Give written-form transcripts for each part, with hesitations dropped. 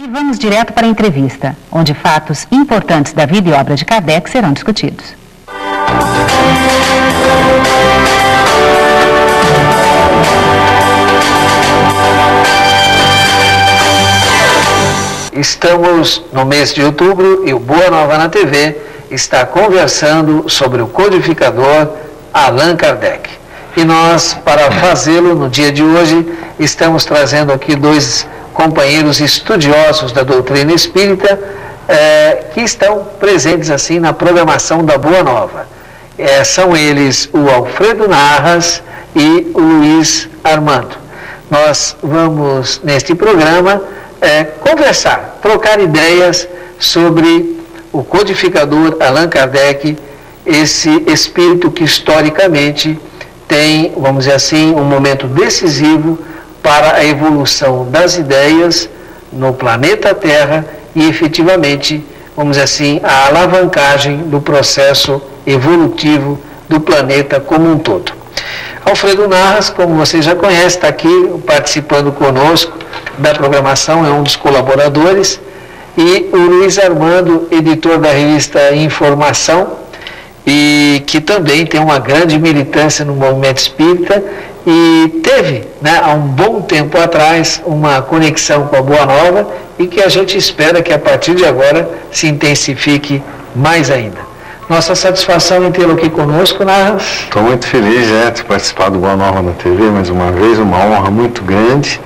E vamos direto para a entrevista, onde fatos importantes da vida e obra de Kardec serão discutidos. Estamos no mês de outubro e o Boa Nova na TV está conversando sobre o codificador Allan Kardec. E nós, para fazê-lo no dia de hoje, estamos trazendo aqui dois companheiros estudiosos da doutrina espírita que estão presentes assim na programação da Boa Nova. São eles o Alfredo Narras e o Luiz Armando. Nós vamos, neste programa, conversar, trocar ideias sobre o codificador Allan Kardec, esse espírito que historicamente tem, vamos dizer assim, um momento decisivo para a evolução das ideias no planeta Terra e efetivamente, vamos dizer assim, a alavancagem do processo evolutivo do planeta como um todo. Alfredo Narras, como você já conhece, está aqui participando conosco da programação, é um dos colaboradores, e o Luiz Armando, editor da revista Informação, e que também tem uma grande militância no movimento espírita e teve, há um bom tempo atrás, uma conexão com a Boa Nova e que a gente espera que a partir de agora se intensifique mais ainda. Nossa satisfação em tê-lo aqui conosco, Narras. Estou muito feliz de participar do Boa Nova na TV mais uma vez, uma honra muito grande.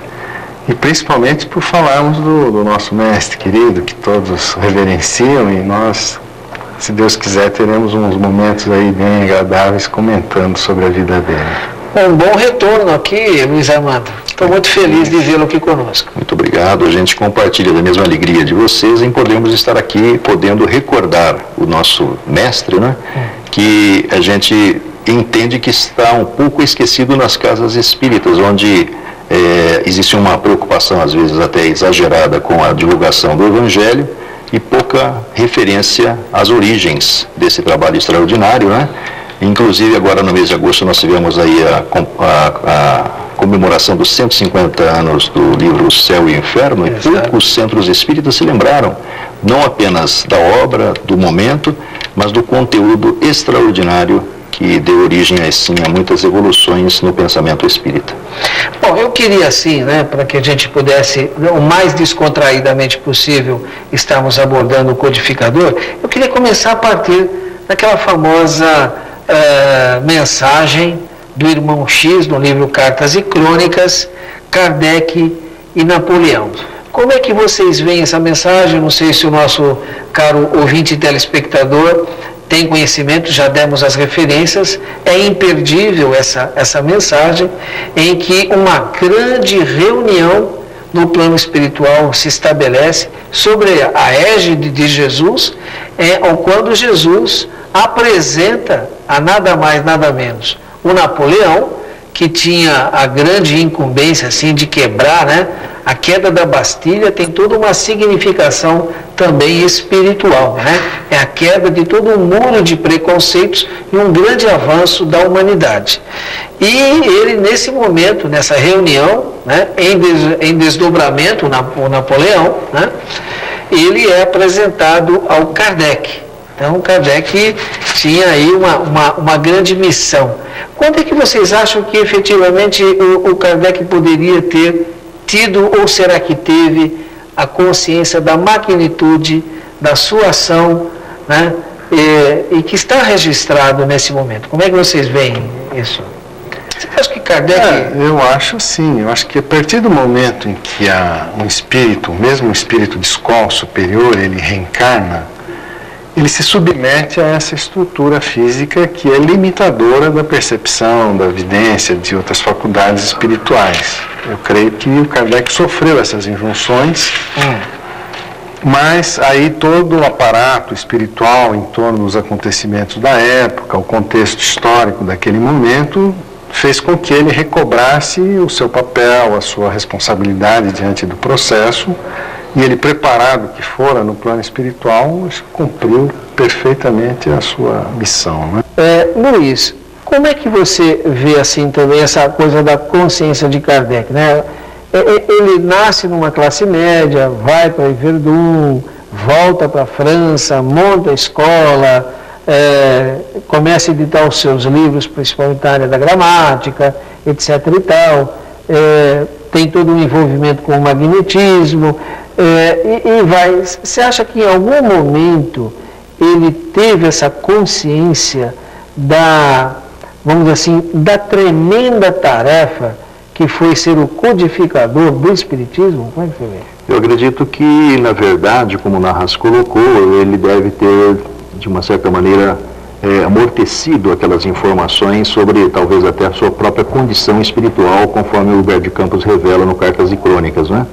E principalmente por falarmos do nosso mestre querido, que todos reverenciam, e nós, se Deus quiser, teremos uns momentos aí bem agradáveis comentando sobre a vida dele. Um bom retorno aqui, Luiz Armando. Estou muito feliz de vê-lo aqui conosco. Muito obrigado. A gente compartilha da mesma alegria de vocês em podermos estar aqui, podendo recordar o nosso mestre, que a gente entende que está um pouco esquecido nas casas espíritas, onde existe uma preocupação, às vezes até exagerada, com a divulgação do Evangelho e pouca referência às origens desse trabalho extraordinário, Inclusive, agora no mês de agosto, nós tivemos aí a comemoração dos 150 anos do livro Céu e Inferno, e poucos centros espíritas se lembraram, não apenas da obra, do momento, mas do conteúdo extraordinário que deu origem, assim, a muitas evoluções no pensamento espírita. Bom, eu queria, assim, para que a gente pudesse, o mais descontraídamente possível, estarmos abordando o codificador, eu queria começar a partir daquela famosa mensagem do irmão X, no livro Cartas e Crônicas, Kardec e Napoleão. Como é que vocês veem essa mensagem? Não sei se o nosso caro ouvinte e telespectador tem conhecimento, já demos as referências. É imperdível essa mensagem, em que uma grande reunião no plano espiritual se estabelece sobre a égide de Jesus, quando Jesus apresenta a nada mais, nada menos o Napoleão, que tinha a grande incumbência assim, de quebrar, a queda da Bastilha tem toda uma significação também espiritual, é a queda de todo um muro de preconceitos e um grande avanço da humanidade. E ele, nesse momento, nessa reunião, em desdobramento, o Napoleão, ele é apresentado ao Kardec. Então, Kardec tinha aí uma grande missão. Quando é que vocês acham que efetivamente o Kardec poderia ter tido, ou será que teve, a consciência da magnitude da sua ação, e que está registrado nesse momento? Como é que vocês veem isso? Você acha que Kardec... Eu acho sim. Eu acho que a partir do momento em que um espírito, mesmo um espírito de escola superior, ele reencarna, ele se submete a essa estrutura física que é limitadora da percepção, da evidência, de outras faculdades espirituais. Eu creio que o Kardec sofreu essas injunções, mas aí todo o aparato espiritual em torno dos acontecimentos da época, o contexto histórico daquele momento, fez com que ele recobrasse o seu papel, a sua responsabilidade diante do processo. E ele, preparado que fora no plano espiritual, cumpriu perfeitamente a sua missão. Luiz, como é que você vê assim também essa coisa da consciência de Kardec? ele nasce numa classe média, vai para Yverdun, volta para a França, monta a escola, começa a editar os seus livros, principalmente na área da gramática, etc. e tal, tem todo um envolvimento com o magnetismo, e vai. Você acha que em algum momento ele teve essa consciência vamos dizer assim, da tremenda tarefa que foi ser o codificador do Espiritismo? Como é que você vê? Eu acredito que, na verdade, como o Narras colocou, ele deve ter, de uma certa maneira, amortecido aquelas informações sobre, talvez até a sua própria condição espiritual, conforme o Humberto de Campos revela no Cartas e Crônicas, né?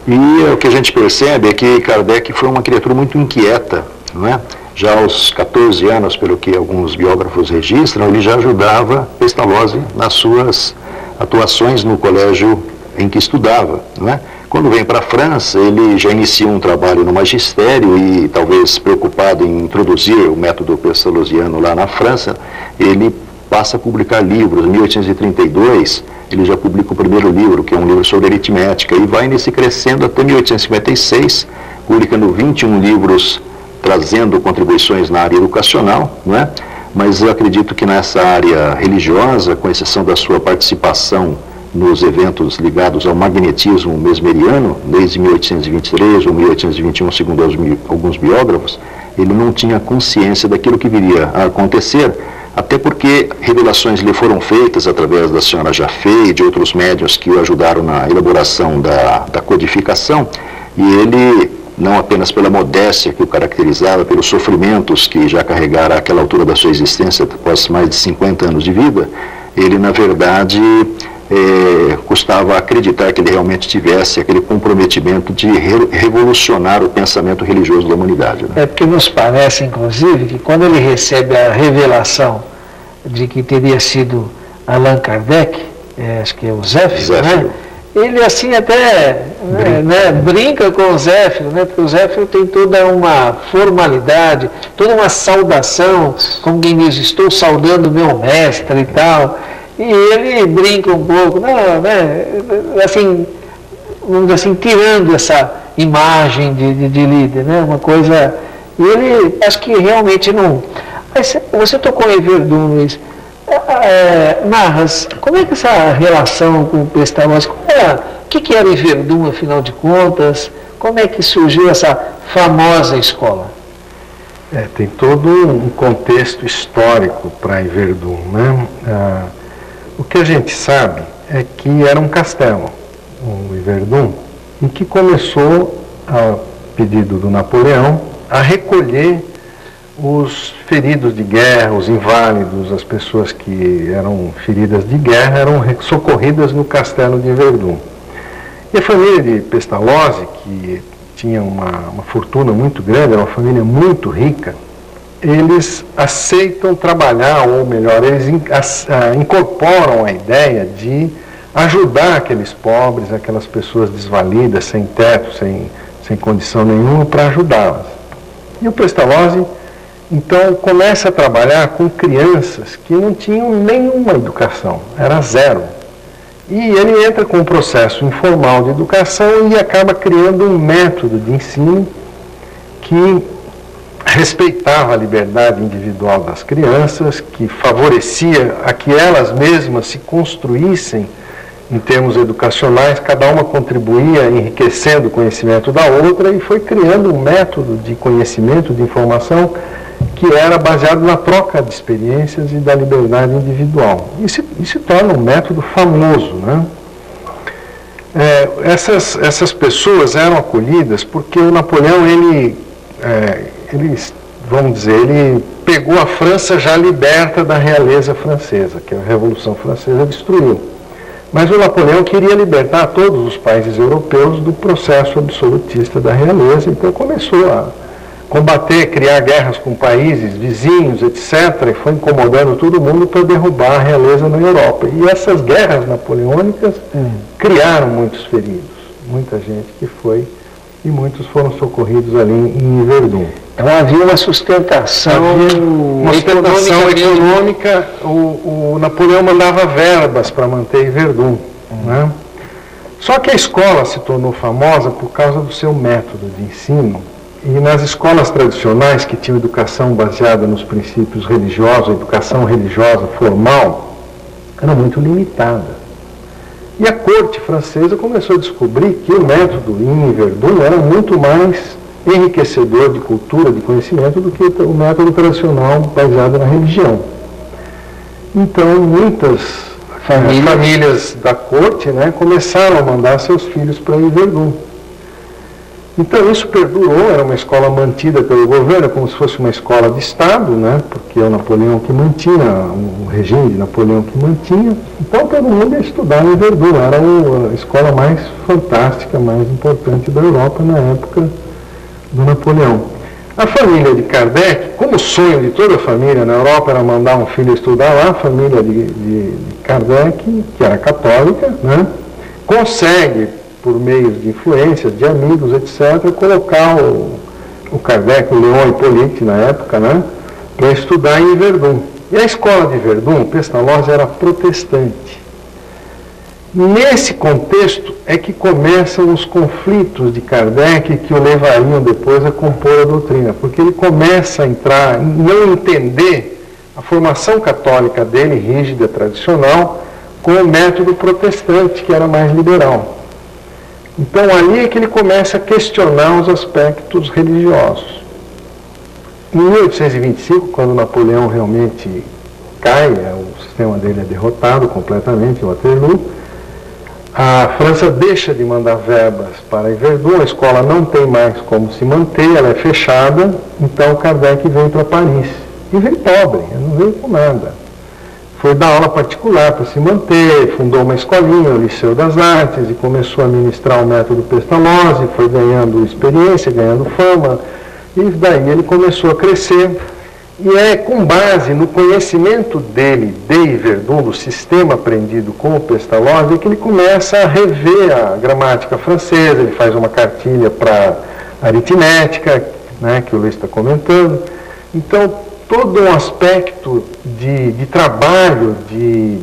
E o que a gente percebe é que Kardec foi uma criatura muito inquieta, não é? Já aos 14 anos, pelo que alguns biógrafos registram, ele já ajudava Pestalozzi nas suas atuações no colégio em que estudava, não é? Quando vem para a França, ele já inicia um trabalho no magistério e, talvez preocupado em introduzir o método pestalozziano lá na França, ele passa a publicar livros. Em 1832, ele já publica o primeiro livro, que é um livro sobre aritmética, e vai nesse crescendo até 1856, publicando 21 livros, trazendo contribuições na área educacional, não é? Mas eu acredito que nessa área religiosa, com exceção da sua participação nos eventos ligados ao magnetismo mesmeriano, desde 1823 ou 1821, segundo alguns biógrafos, ele não tinha consciência daquilo que viria a acontecer, até porque revelações lhe foram feitas através da senhora Jaffé e de outros médiuns que o ajudaram na elaboração da codificação, e ele, não apenas pela modéstia que o caracterizava, pelos sofrimentos que já carregara àquela altura da sua existência, após mais de 50 anos de vida, ele, na verdade, custava acreditar que ele realmente tivesse aquele comprometimento de revolucionar o pensamento religioso da humanidade, né? Porque nos parece, inclusive, que quando ele recebe a revelação de que teria sido Allan Kardec, acho que é o Zéfiro, né? Ele assim até brinca com o Zéfiro, né? Porque o Zéfiro tem toda uma formalidade, toda uma saudação, como quem diz, estou saudando o meu mestre e tal. E ele brinca um pouco, assim, vamos dizer assim, tirando essa imagem de líder, né? Uma coisa. E ele, acho que realmente não. Mas você tocou em Yverdun, Luiz. Narras, como é que essa relação com o Pestalozzi, o que era Yverdun, afinal de contas? Como é que surgiu essa famosa escola? Tem todo um contexto histórico para Yverdun, né? O que a gente sabe é que era um castelo, o Yverdun, em que começou, a pedido do Napoleão, a recolher os feridos de guerra, os inválidos, as pessoas que eram feridas de guerra, eram socorridas no castelo de Yverdun. E a família de Pestalozzi, que tinha uma fortuna muito grande, era uma família muito rica, eles aceitam trabalhar, ou melhor, eles incorporam a ideia de ajudar aqueles pobres, aquelas pessoas desvalidas, sem teto, sem condição nenhuma, para ajudá-las. E o Pestalozzi, então, começa a trabalhar com crianças que não tinham nenhuma educação, era zero. E ele entra com um processo informal de educação e acaba criando um método de ensino que respeitava a liberdade individual das crianças, que favorecia a que elas mesmas se construíssem em termos educacionais, cada uma contribuía enriquecendo o conhecimento da outra e foi criando um método de conhecimento, de informação, que era baseado na troca de experiências e da liberdade individual. E se torna um método famoso, né? Essas pessoas eram acolhidas porque o Napoleão, vamos dizer, ele pegou a França já liberta da realeza francesa, que a Revolução Francesa destruiu. Mas o Napoleão queria libertar todos os países europeus do processo absolutista da realeza, então começou a combater, criar guerras com países vizinhos, etc., e foi incomodando todo mundo para derrubar a realeza na Europa. E essas guerras napoleônicas criaram muitos feridos, muita gente que foi, e muitos foram socorridos ali em Yverdun. Então havia uma sustentação, econômica. O Napoleão mandava verbas para manter Yverdun, né? Só que a escola se tornou famosa por causa do seu método de ensino. E nas escolas tradicionais, que tinham educação baseada nos princípios religiosos, a educação religiosa formal, era muito limitada. E a corte francesa começou a descobrir que o método em Verdun era muito mais enriquecedor de cultura, de conhecimento, do que o método tradicional baseado na religião. Então, muitas famílias da corte, né, começaram a mandar seus filhos para Verdun. Então isso perdurou, era uma escola mantida pelo governo, como se fosse uma escola de Estado, né, porque é o Napoleão que mantinha, o regime de Napoleão que mantinha. Então todo mundo ia estudar em Verdun, era a escola mais fantástica, mais importante da Europa na época do Napoleão. A família de Kardec, como o sonho de toda a família na Europa era mandar um filho estudar lá, a família de Kardec, que era católica, né, consegue, por meio de influência, de amigos, etc., colocar o Kardec, o Leon Hippolyte na época, né, para estudar em Verdun. E a escola de Verdun, Pestalozzi, era protestante. Nesse contexto é que começam os conflitos de Kardec que o levariam depois a compor a doutrina, porque ele começa a entrar, não entender a formação católica dele, rígida, tradicional, com o método protestante, que era mais liberal. Então ali é que ele começa a questionar os aspectos religiosos. Em 1825, quando Napoleão realmente cai, o sistema dele é derrotado completamente, em Waterloo, a França deixa de mandar verbas para Verdun, a escola não tem mais como se manter, ela é fechada, então Kardec vem para Paris. E veio pobre, não veio com nada. Foi dar aula particular para se manter, fundou uma escolinha, o Liceu das Artes, e começou a ministrar o método Pestalozzi, foi ganhando experiência, ganhando fama, e daí ele começou a crescer. E é com base no conhecimento dele de Verdun, do sistema aprendido com o Pestalozzi, que ele começa a rever a gramática francesa, ele faz uma cartilha para aritmética, né, que o Luiz está comentando. Então, todo um aspecto de trabalho, de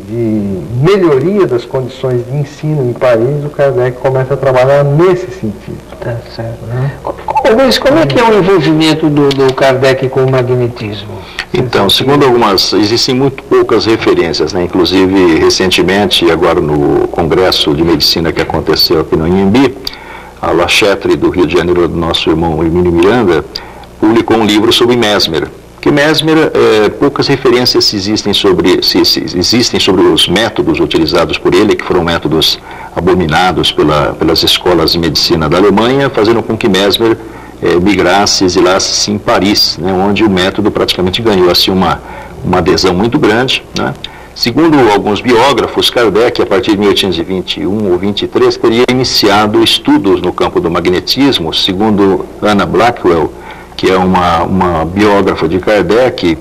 melhoria das condições de ensino em Paris, o Kardec começa a trabalhar nesse sentido. Tá certo. Né? Como é que é o envolvimento do Kardec com o magnetismo? Então, segundo algumas, existem muito poucas referências, né? Inclusive, recentemente, agora no Congresso de Medicina que aconteceu aqui no Inhambi, a La Chatre do Rio de Janeiro, do nosso irmão Emílio Miranda, publicou um livro sobre Mesmer. Que Mesmer, poucas referências existem sobre os métodos utilizados por ele, que foram métodos abominados pelas escolas de medicina da Alemanha, fazendo com que Mesmer migrasse, exilasse-se em Paris, né, onde o método praticamente ganhou assim, uma adesão muito grande, né. Segundo alguns biógrafos, Kardec, a partir de 1821 ou 23, teria iniciado estudos no campo do magnetismo. Segundo Anna Blackwell, que é uma biógrafa de Kardec,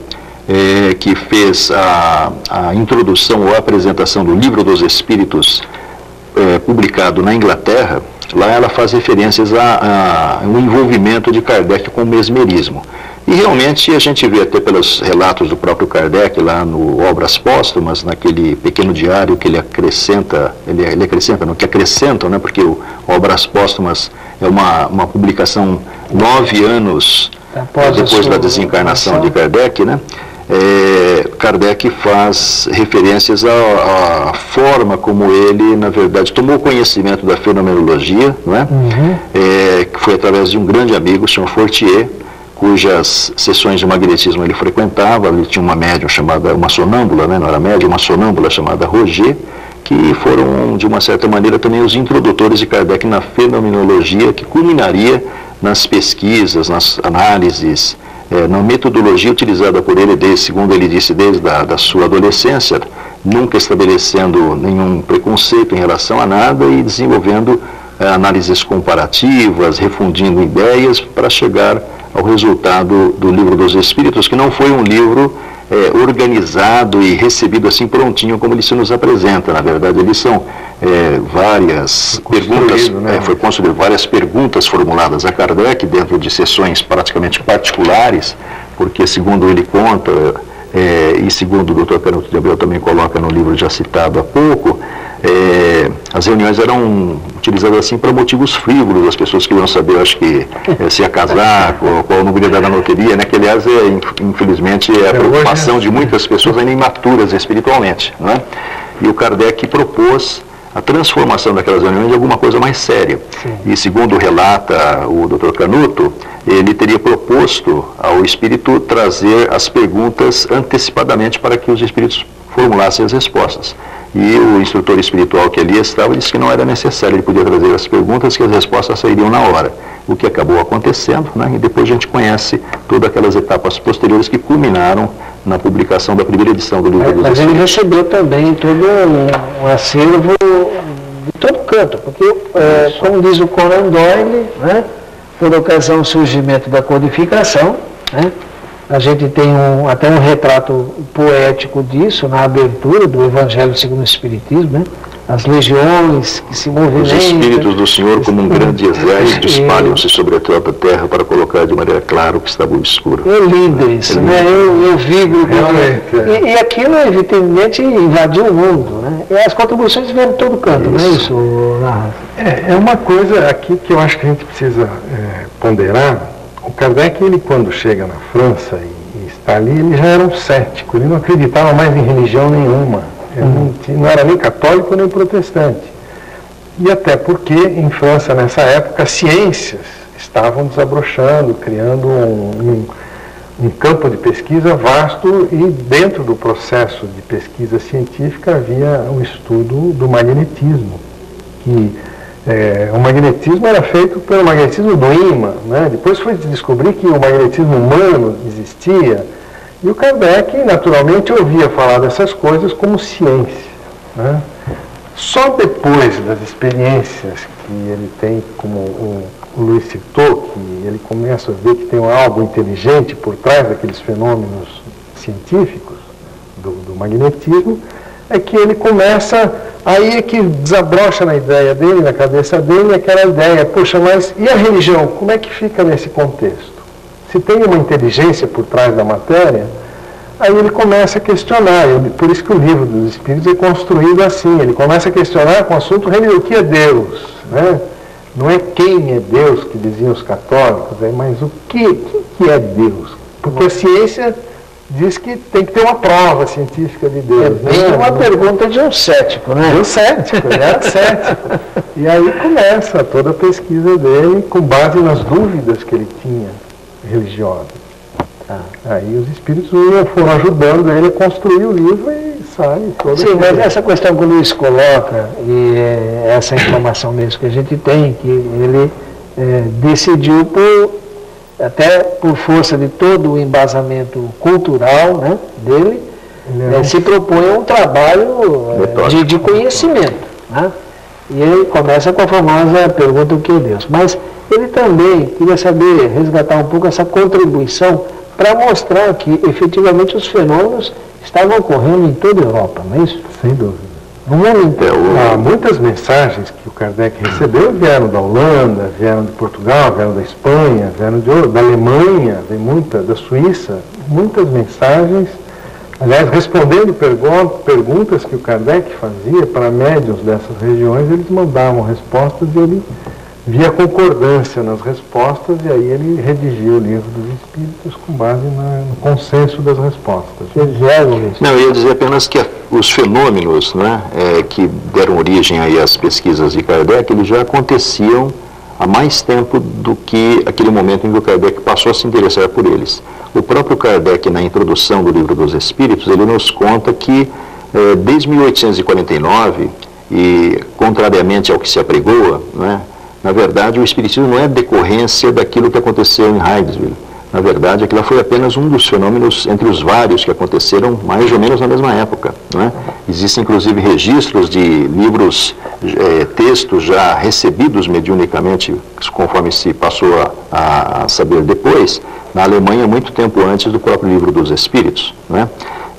que fez a introdução ou a apresentação do Livro dos Espíritos, publicado na Inglaterra. Lá ela faz referências ao envolvimento de Kardec com o mesmerismo. E realmente a gente vê até pelos relatos do próprio Kardec lá no Obras Póstumas, naquele pequeno diário que ele acrescenta, que acrescentam, né, porque o Obras Póstumas é uma publicação 9 anos depois da desencarnação de Kardec, né? Kardec faz referências à forma como ele, na verdade, tomou conhecimento da fenomenologia, não é? Que foi através de um grande amigo, o Sr. Fortier, cujas sessões de magnetismo ele frequentava. Ele tinha uma médium chamada, uma sonâmbula, né? Não era médium, uma sonâmbula chamada Roger, que foram, de uma certa maneira, também os introdutores de Kardec na fenomenologia, que culminaria nas pesquisas, nas análises, na metodologia utilizada por ele, segundo ele disse, desde a sua adolescência, nunca estabelecendo nenhum preconceito em relação a nada e desenvolvendo análises comparativas, refundindo ideias para chegar ao resultado do Livro dos Espíritos, que não foi um livro organizado e recebido assim prontinho como ele se nos apresenta. Na verdade, eles são várias perguntas, né? Foi construído várias perguntas formuladas a Kardec dentro de sessões praticamente particulares, porque, segundo ele conta, e segundo o Dr. Canuto de Abreu também coloca no livro já citado há pouco, as reuniões eram utilizadas assim para motivos frívolos, as pessoas queriam saber, eu acho que, se ia casar, qual o número de dar na loteria, né, que aliás, infelizmente, é a preocupação de muitas pessoas ainda imaturas espiritualmente, né? E o Kardec propôs a transformação daquelas reuniões em alguma coisa mais séria. Sim. E segundo relata o Dr. Canuto, ele teria proposto ao espírito trazer as perguntas antecipadamente para que os espíritos formulassem as respostas. E o instrutor espiritual que ali estava disse que não era necessário, ele podia trazer as perguntas, que as respostas sairiam na hora. O que acabou acontecendo, né? E depois a gente conhece todas aquelas etapas posteriores que culminaram na publicação da primeira edição do Livro dos Espíritos. Mas ele recebeu também todo um acervo de todo canto, porque, como diz o Conan Doyle, né, por ocasião do surgimento da codificação, né, a gente tem até um retrato poético disso na abertura do Evangelho segundo o Espiritismo, né? As legiões que se movimentam. Os Espíritos do Senhor, como um grande exército, espalham-se sobre a terra para colocar de maneira clara o que estava obscuro. É lindo isso, né? Eu vibro com e aquilo, evidentemente, invadiu o mundo, né? E as contribuições vieram de todo canto, não é isso, Narra? É uma coisa aqui que eu acho que a gente precisa ponderar. O Kardec, ele quando chega na França e está ali, ele já era um cético, ele não acreditava mais em religião nenhuma. Não era nem católico nem protestante. E até porque em França, nessa época, as ciências estavam desabrochando, criando um campo de pesquisa vasto, e dentro do processo de pesquisa científica havia um estudo do magnetismo, que o magnetismo era feito pelo magnetismo do ímã, né? Depois foi descobrir que o magnetismo humano existia. E o Kardec, naturalmente, ouvia falar dessas coisas como ciência, né? Só depois das experiências que ele tem, como o Luiz citou, que ele começa a ver que tem algo inteligente por trás daqueles fenômenos científicos do magnetismo, é que ele começa, aí é que desabrocha na ideia dele, na cabeça dele, aquela ideia, poxa, mas e a religião, como é que fica nesse contexto? Se tem uma inteligência por trás da matéria, aí ele começa a questionar, por isso que o Livro dos Espíritos é construído assim, ele começa a questionar com o assunto religioso, o que é Deus, né? Não é quem é Deus, que diziam os católicos, mas o que é Deus? Porque a ciência diz que tem que ter uma prova científica de Deus. É bem uma pergunta de um cético, né? De um cético, ele era cético. E aí começa toda a pesquisa dele com base nas dúvidas que ele tinha religiosas. Aí os espíritos foram ajudando ele a construir o livro e sai todo. Sim, mas essa questão que o Luiz coloca, e essa informação mesmo que a gente tem, que ele decidiu até por força de todo o embasamento cultural, né, dele, se propõe a um trabalho de conhecimento, né? E ele começa com a famosa pergunta: o que é Deus? Mas ele também queria saber, resgatar um pouco essa contribuição para mostrar que efetivamente os fenômenos estavam ocorrendo em toda a Europa, não é isso? Sem dúvida. No mundo inteiro. Muitas mensagens que o Kardec recebeu vieram da Holanda, vieram de Portugal, vieram da Espanha, vieram da Alemanha, da Suíça. Muitas mensagens, aliás, respondendo perguntas que o Kardec fazia para médiuns dessas regiões, eles mandavam respostas e ele via concordância nas respostas, e aí ele redigiu o Livro dos Espíritos com base no consenso das respostas. Não, eu ia dizer apenas que os fenômenos, né, que deram origem aí às pesquisas de Kardec, eles já aconteciam há mais tempo do que aquele momento em que o Kardec passou a se interessar por eles. O próprio Kardec, na introdução do Livro dos Espíritos, ele nos conta que desde 1849, e contrariamente ao que se apregoa, né, na verdade, o Espiritismo não é decorrência daquilo que aconteceu em Hydesville. Na verdade, aquilo foi apenas um dos fenômenos entre os vários que aconteceram mais ou menos na mesma época, né? Existem, inclusive, registros de livros, textos já recebidos mediunicamente, conforme se passou a saber depois, na Alemanha, muito tempo antes do próprio Livro dos Espíritos, né?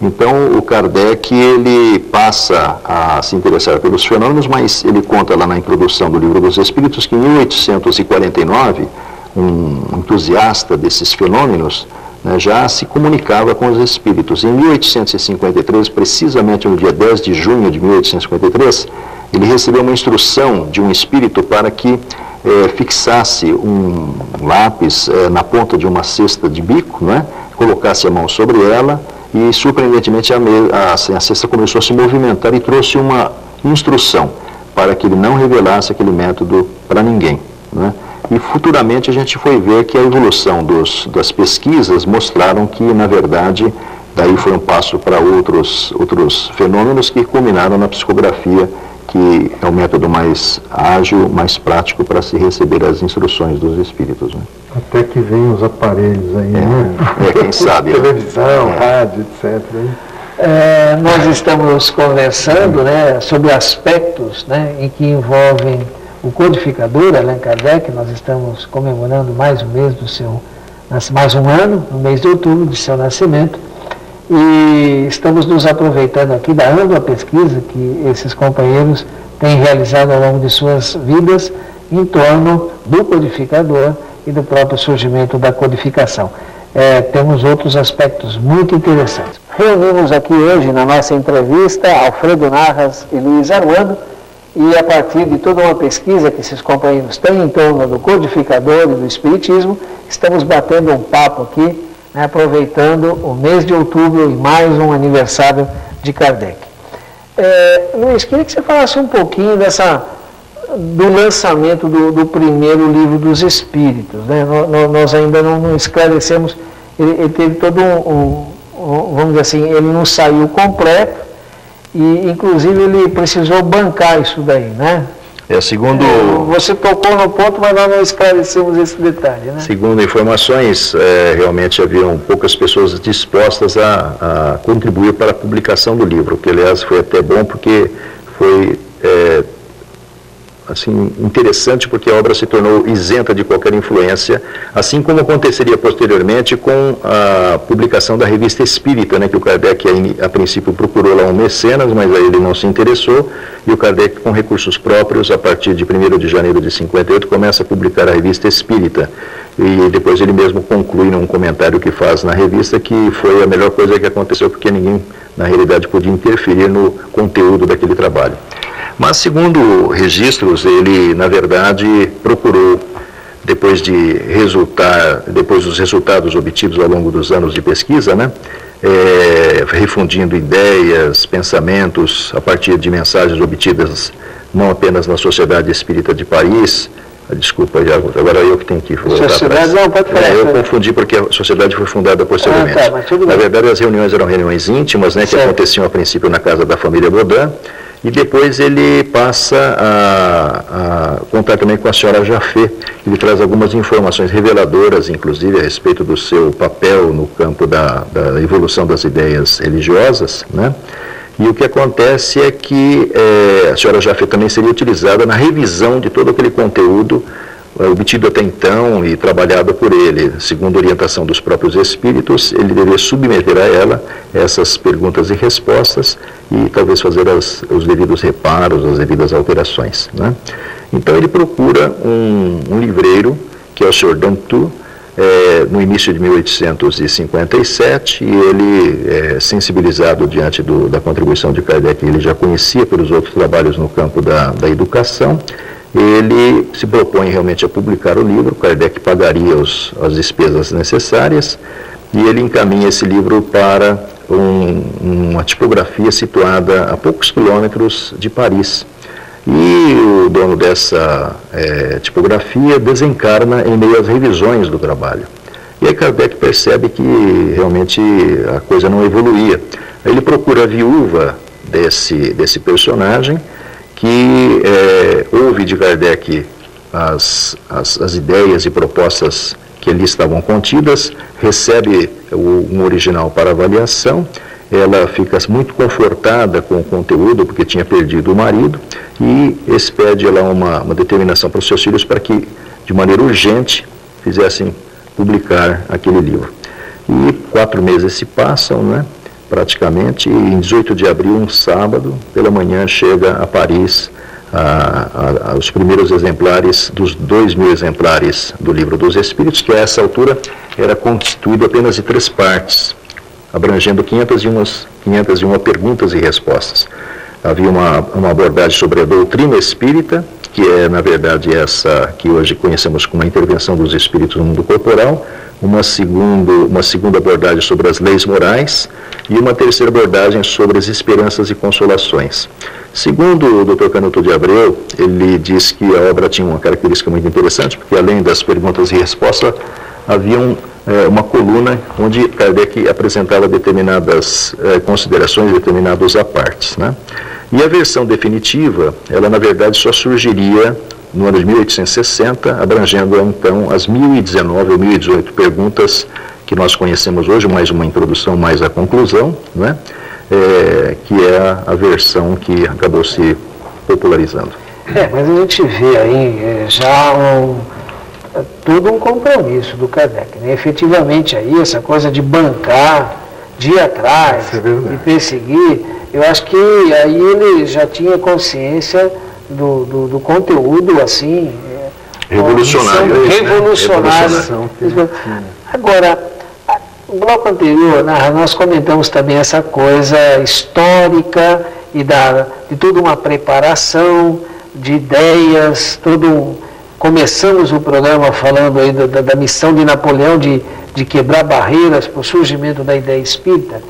Então, o Kardec, ele passa a se interessar pelos fenômenos, mas ele conta lá na introdução do Livro dos Espíritos que em 1849, um entusiasta desses fenômenos né, já se comunicava com os espíritos. Em 1853, precisamente no dia 10 de junho de 1853, ele recebeu uma instrução de um espírito para que fixasse um lápis na ponta de uma cesta de bico, né, colocasse a mão sobre ela e, surpreendentemente, a cesta começou a se movimentar e trouxe uma instrução para que ele não revelasse aquele método para ninguém, né? E futuramente a gente foi ver que a evolução das pesquisas mostraram que, na verdade, daí foi um passo para outros fenômenos que culminaram na psicografia, que é o método mais ágil, mais prático para se receber as instruções dos espíritos, né? Até que vem os aparelhos aí, né? Quem sabe. Televisão, rádio, etc. Nós estamos conversando, né, sobre aspectos, né, em que envolvem o codificador Allan Kardec. Nós estamos comemorando mais um ano, no mês de outubro, de seu nascimento, e estamos nos aproveitando aqui da ampla pesquisa que esses companheiros têm realizado ao longo de suas vidas em torno do codificador e do próprio surgimento da codificação. Temos outros aspectos muito interessantes. Reunimos aqui hoje na nossa entrevista Alfredo Narras e Luiz Armando, e a partir de toda uma pesquisa que esses companheiros têm em torno do codificador e do espiritismo, estamos batendo um papo aqui, né, aproveitando o mês de outubro e mais um aniversário de Kardec. Luiz, queria que você falasse um pouquinho do lançamento do primeiro livro dos Espíritos, né? Nós ainda não esclarecemos, ele teve todo vamos dizer assim, ele não saiu completo, e inclusive ele precisou bancar isso daí, né? Segundo... Você tocou no ponto, mas nós não esclarecemos esse detalhe, né? Segundo informações, realmente haviam poucas pessoas dispostas a contribuir para a publicação do livro, que aliás foi até bom porque foi assim, interessante, porque a obra se tornou isenta de qualquer influência, assim como aconteceria posteriormente com a publicação da Revista Espírita, né, que o Kardec a princípio procurou lá um mecenas, mas aí ele não se interessou, e o Kardec, com recursos próprios, a partir de 1º de janeiro de 58, começa a publicar a Revista Espírita, e depois ele mesmo conclui num comentário que faz na revista que foi a melhor coisa que aconteceu, porque ninguém, na realidade, podia interferir no conteúdo daquele trabalho. Mas, segundo registros, ele, na verdade, procurou, depois dos resultados obtidos ao longo dos anos de pesquisa, né, refundindo ideias, pensamentos, a partir de mensagens obtidas não apenas na Sociedade Espírita de Paris. Desculpa, agora eu que tenho que voltar atrás. Não, pode falar. Eu confundi porque a sociedade foi fundada posteriormente. Na verdade, as reuniões eram reuniões íntimas, né, que aconteciam a princípio na casa da família Baudin, e depois ele passa a contar também com a senhora Jaffé. Ele traz algumas informações reveladoras, inclusive, a respeito do seu papel no campo da evolução das ideias religiosas, né? E o que acontece é que a senhora Jaffé também seria utilizada na revisão de todo aquele conteúdo obtido até então e trabalhado por ele. Segundo a orientação dos próprios espíritos, ele deveria submeter a ela essas perguntas e respostas e talvez fazer os devidos reparos, as devidas alterações, né? Então ele procura um livreiro, que é o Sr. Dantu, no início de 1857, e ele, sensibilizado diante da contribuição de Kardec, ele já conhecia pelos outros trabalhos no campo da educação, ele se propõe realmente a publicar o livro. Kardec pagaria as despesas necessárias, e ele encaminha esse livro para uma tipografia situada a poucos quilômetros de Paris. E o dono dessa tipografia desencarna em meio às revisões do trabalho. E aí Kardec percebe que realmente a coisa não evoluía. Aí ele procura a viúva desse personagem, que ouve de Kardec as ideias e propostas que ali estavam contidas, recebe um original para avaliação. Ela fica muito confortada com o conteúdo, porque tinha perdido o marido, e expede lá uma determinação para os seus filhos para que, de maneira urgente, fizessem publicar aquele livro. E 4 meses se passam, né, praticamente, e em 18 de abril, um sábado, pela manhã, chega a Paris os primeiros exemplares dos 2.000 exemplares do Livro dos Espíritos, que a essa altura era constituído apenas de 3 partes, abrangendo 501 perguntas e respostas. Havia uma abordagem sobre a doutrina espírita, que é, na verdade, essa que hoje conhecemos como a intervenção dos espíritos no mundo corporal, uma segunda abordagem sobre as leis morais e uma terceira abordagem sobre as esperanças e consolações. Segundo o Dr. Canuto de Abreu, ele diz que a obra tinha uma característica muito interessante, porque além das perguntas e respostas, havia uma coluna onde Kardec apresentava determinadas considerações, determinados apartes, né? E a versão definitiva, ela na verdade só surgiria no ano de 1860, abrangendo então as 1019 ou 1018 perguntas que nós conhecemos hoje, mais uma introdução, mais a conclusão, né? Que é a versão que acabou se popularizando. Mas a gente vê aí já todo um compromisso do Kardec, né? Efetivamente aí essa coisa de bancar, de ir atrás, de perseguir, eu acho que aí ele já tinha consciência do conteúdo assim revolucionário. Revolucionário. Agora, no bloco anterior, nós comentamos também essa coisa histórica e de toda uma preparação de ideias, começamos o programa falando aí da missão de Napoleão de quebrar barreiras para o surgimento da ideia espírita.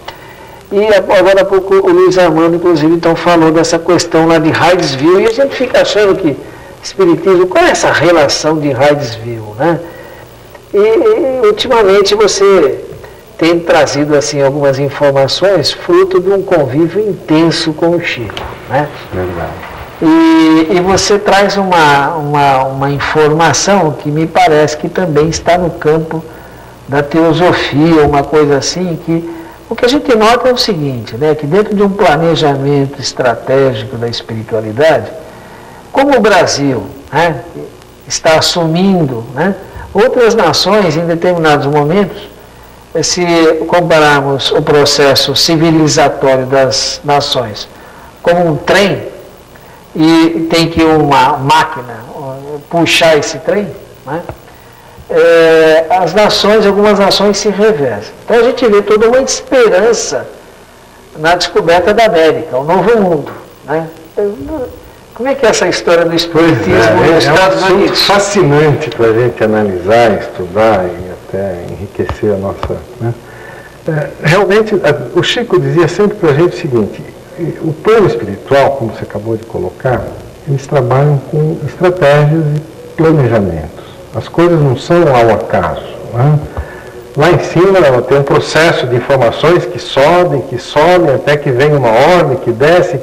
E agora há pouco o Luiz Armando, inclusive, então falou dessa questão lá de Hydesville, e a gente fica achando que espiritismo, qual é essa relação de Hydesville, né? E ultimamente você tem trazido assim algumas informações fruto de um convívio intenso com o Chico, né? Verdade. E você traz uma informação que me parece que também está no campo da teosofia, uma coisa assim, que o que a gente nota é o seguinte, né, que dentro de um planejamento estratégico da espiritualidade, como o Brasil, né, está assumindo, né, outras nações em determinados momentos, se compararmos o processo civilizatório das nações como um trem, e tem que uma máquina puxar esse trem, né? Algumas nações se reversam. Então a gente vê toda uma esperança na descoberta da América, o novo mundo, né? Como é que é essa história do espiritismo nos Estados Unidos? É fascinante para a gente analisar, estudar e até enriquecer a nossa... Né? Realmente, o Chico dizia sempre para a gente o seguinte: o plano espiritual, como você acabou de colocar, eles trabalham com estratégias e planejamentos. As coisas não são ao acaso, né? Lá em cima tem um processo de informações que sobem, até que vem uma ordem, que desce,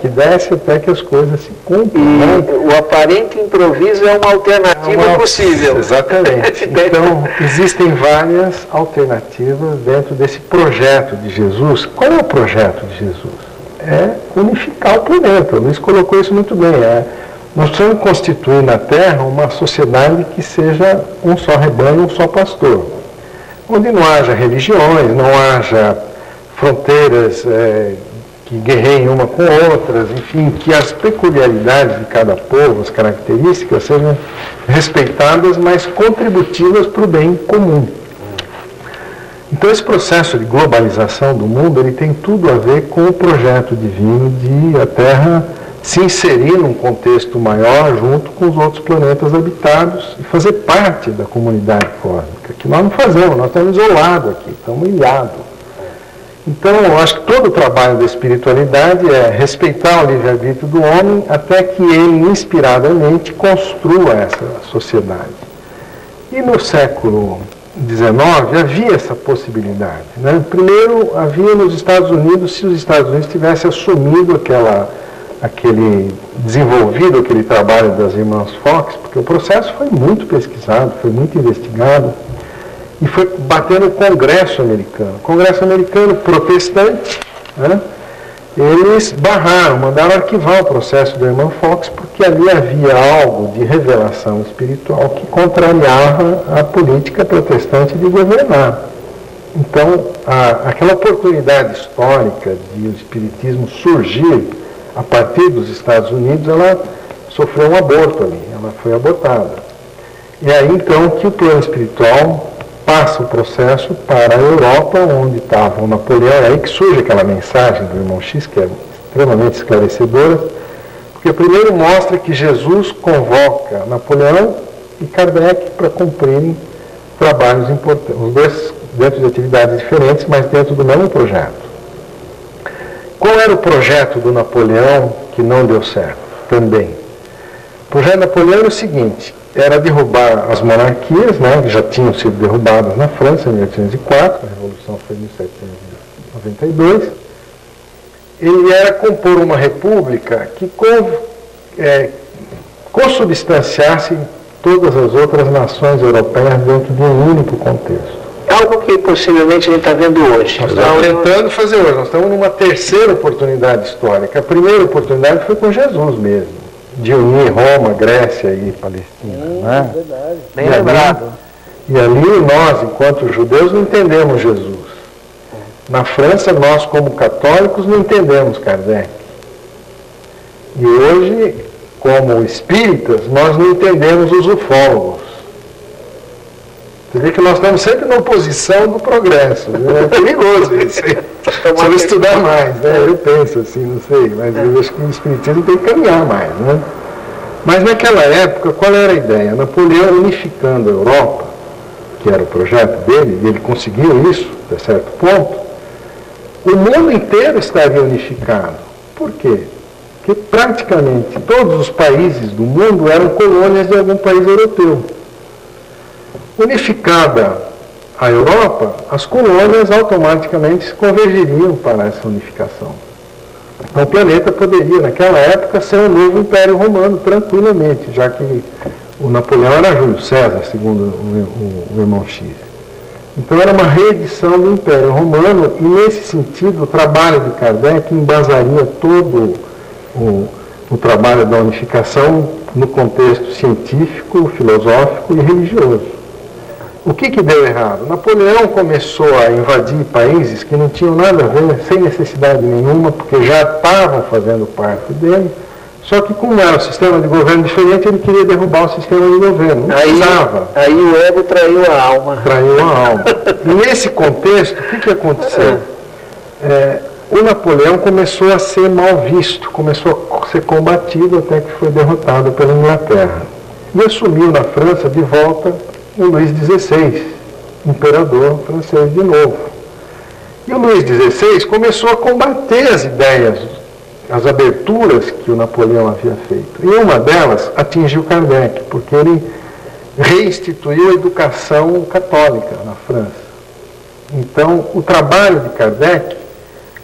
até que as coisas se cumprem. Né? O aparente improviso é uma alternativa possível. Exatamente. Então, existem várias alternativas dentro desse projeto de Jesus. Qual é o projeto de Jesus? É unificar o planeta. O Luiz colocou isso muito bem. Nós precisamos constituir na Terra uma sociedade que seja um só rebanho, um só pastor, onde não haja religiões, não haja fronteiras que guerreiem uma com outras, enfim, que as peculiaridades de cada povo, as características sejam respeitadas, mas contributivas para o bem comum. Então esse processo de globalização do mundo, ele tem tudo a ver com o projeto divino de a Terra se inserir num contexto maior junto com os outros planetas habitados e fazer parte da comunidade cósmica, que nós não fazemos, nós estamos isolados aqui, estamos ilhados. Então, eu acho que todo o trabalho da espiritualidade é respeitar o livre-arbítrio do homem até que ele, inspiradamente, construa essa sociedade. E no século XIX havia essa possibilidade, né? Primeiro, havia nos Estados Unidos, se os Estados Unidos tivessem assumido desenvolvido aquele trabalho das irmãs Fox, porque o processo foi muito pesquisado, foi muito investigado, e foi bater no Congresso americano. O Congresso americano protestante, né? Eles barraram, mandaram arquivar o processo da irmã Fox, porque ali havia algo de revelação espiritual que contrariava a política protestante de governar. Então, aquela oportunidade histórica de o espiritismo surgir a partir dos Estados Unidos, ela sofreu um aborto ali, ela foi abortada. E aí então que o plano espiritual passa o processo para a Europa, onde estava o Napoleão, é aí que surge aquela mensagem do irmão X, que é extremamente esclarecedora, porque primeiro mostra que Jesus convoca Napoleão e Kardec para cumprirem trabalhos importantes, os dois dentro de atividades diferentes, mas dentro do mesmo projeto. Qual era o projeto do Napoleão que não deu certo? Também. O projeto de Napoleão era o seguinte, era derrubar as monarquias, né, que já tinham sido derrubadas na França em 1804, a Revolução foi em 1792. Ele era compor uma república que consubstanciasse todas as outras nações europeias dentro de um único contexto. Algo que possivelmente a gente está vendo hoje. Nós estamos tentando fazer hoje, nós estamos numa terceira oportunidade histórica. A primeira oportunidade foi com Jesus mesmo, de unir Roma, Grécia e Palestina. Né? Verdade. Bem lembrado. E ali nós, enquanto judeus, não entendemos Jesus. Na França, nós como católicos não entendemos Kardec. E hoje, como espíritas, nós não entendemos os ufólogos. Você vê que nós estamos sempre na oposição do progresso. É perigoso isso. Precisa estudar mais, né? Eu penso assim, não sei, mas eu acho que o espiritismo tem que caminhar mais, né? Mas naquela época, qual era a ideia? Napoleão unificando a Europa, que era o projeto dele, e ele conseguiu isso, até certo ponto, o mundo inteiro estaria unificado. Por quê? Porque praticamente todos os países do mundo eram colônias de algum país europeu. Unificada a Europa, as colônias automaticamente convergiriam para essa unificação. Então o planeta poderia, naquela época, ser um novo Império Romano, tranquilamente, já que o Napoleão era Júlio César, segundo o irmão X. Então era uma reedição do Império Romano, e nesse sentido o trabalho de Kardec embasaria todo o trabalho da unificação no contexto científico, filosófico e religioso. O que deu errado? Napoleão começou a invadir países que não tinham nada a ver, sem necessidade nenhuma, porque já estavam fazendo parte dele, só que como era um sistema de governo diferente, ele queria derrubar o sistema de governo. Não precisava. Aí o ego traiu a alma. Traiu a alma. E nesse contexto, o que aconteceu? O Napoleão começou a ser mal visto, começou a ser combatido até que foi derrotado pela Inglaterra. E assumiu na França de volta o Luís XVI, imperador francês de novo. E o Luís XVI começou a combater as ideias, as aberturas que o Napoleão havia feito. E uma delas atingiu Kardec, porque ele reinstituiu a educação católica na França. Então, o trabalho de Kardec,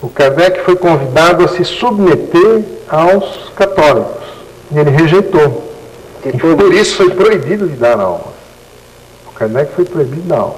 o Kardec foi convidado a se submeter aos católicos. E ele rejeitou. E por isso foi proibido de dar aula. O Kardec foi proibido de dar aula.